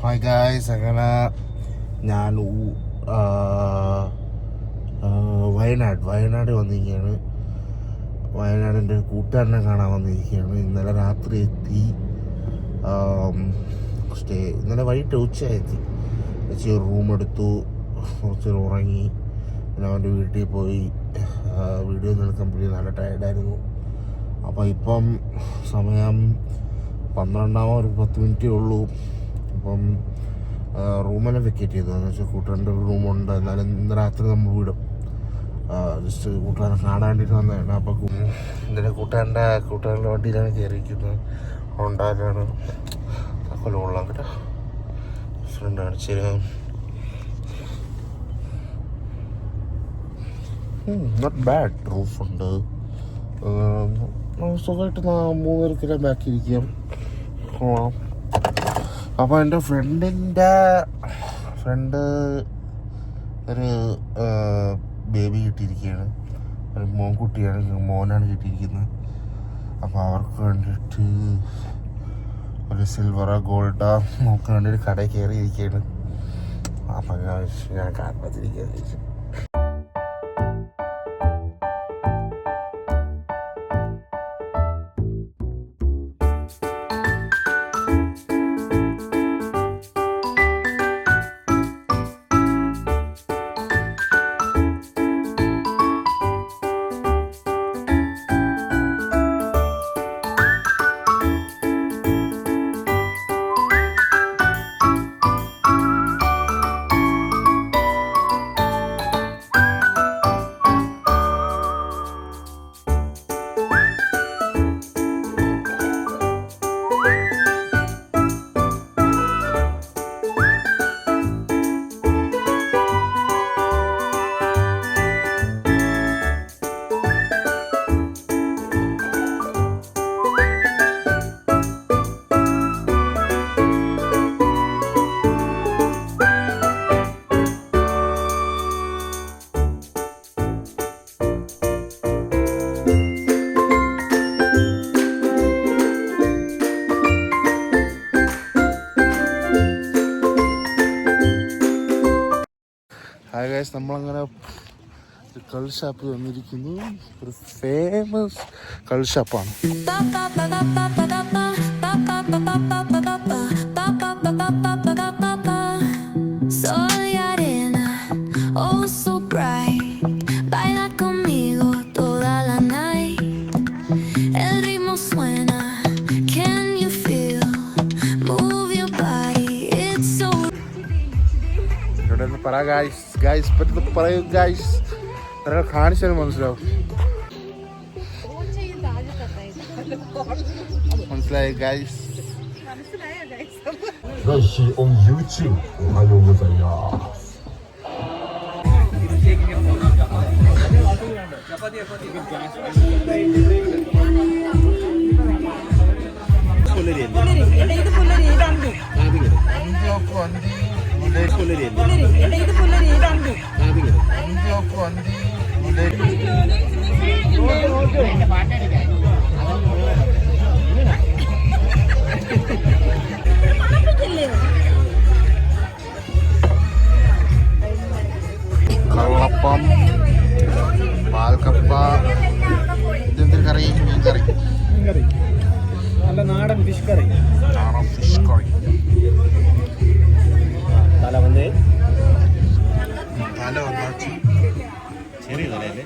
Hi guys, അങ്ങനെ ഞാൻ വയനാട് വന്നിരിക്കുകയാണ്. വയനാട് എൻ്റെ കൂട്ടുകാരനെ കാണാൻ വന്നിരിക്കുകയാണ്. ഇന്നലെ രാത്രി എത്തി. ഇന്നലെ വൈകിട്ട് ഉച്ചയെത്തി. ഒരു റൂം എടുത്തു, കുറച്ച് ഉറങ്ങി. പിന്നെ അവൻ്റെ വീട്ടിൽ പോയി വീഡിയോ ഒന്നും എടുക്കാൻ പറ്റി. നല്ല ടയർഡായിരുന്നു. അപ്പോൾ ഇപ്പം സമയം 12 ഒരു 10 മിനിറ്റേ ഉള്ളൂ. അപ്പം റൂമെല്ലാം വെക്കേറ്റ് ചെയ്തു. എന്ന് വെച്ചാൽ കൂട്ടുകാരൻ്റെ ഒരു റൂമുണ്ട്. എന്നാലും ഇന്ന് രാത്രി നമ്മൾ വിടും. ജസ്റ്റ് കൂട്ടുകാരനെ കാണാൻ വേണ്ടിയിട്ട് വന്നതാണ്. അപ്പോൾ ഇന്നലെ കൂട്ടുകാരൻ്റെ വണ്ടിയിലാണ് കയറിയിരിക്കുന്നത്. ഉണ്ടാകാനാണ് കൊല്ലം കൊള്ളാം കേട്ടോ. ഫ്രണ്ട് കാണിച്ചു തരാം. Not bad. റൂഫുണ്ട്. സുഖമായിട്ട് 3 കിലോ ബാക്കിയിരിക്കാം. അപ്പോൾ എൻ്റെ ഫ്രണ്ട് ഒരു ബേബി കിട്ടിയിരിക്കുകയാണ്. ഒരു മോനാണ് കിട്ടിയിരിക്കുന്നത്. അപ്പോൾ അവർക്ക് വേണ്ടിയിട്ട് ഒരു സിൽവറോ ഗോൾഡോ നോക്കാൻ വേണ്ടി ഒരു കടയിൽ കയറിയിരിക്കുകയാണ്. അപ്പം ഞാൻ കാരണത്തിരിക്കുകയാണ് ചോദിച്ചു. ഹായ് ഗൈസ്, നമ്മളങ്ങനെ ഒരു കൾ ഷാപ്പ് വന്നിരിക്കുന്നു. ഒരു ഫേമസ് കൾ ഷാപ്പാണ്. പറ ഗൈസ് പറ്റുന്ന പറയൂ ഗൈസ്. നിങ്ങൾ കാണിച്ചാലും മനസ്സിലാവും. മനസ്സിലായി ഗൈസ്. കള്ളപ്പം, പാൽക്കപ്പ, ഇതെന്തൊരു കറി? മീൻ കറി. നല്ല നാടൻ ഫിഷ് കറി. തല വന്നേ ചെറിയ തലയല്ലേ.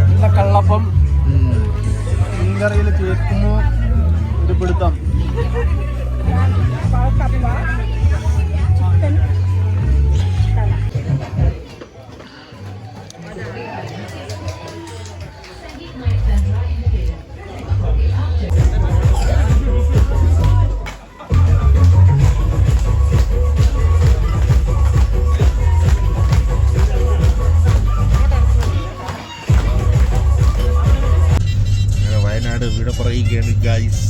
നല്ല കള്ളപ്പം മീൻകറിയിൽ ചേർക്കുന്നു. ഒരു പിടുത്തം. വയനാട് ഇവിടെ പറയുകയാണ് ഗൈസ്.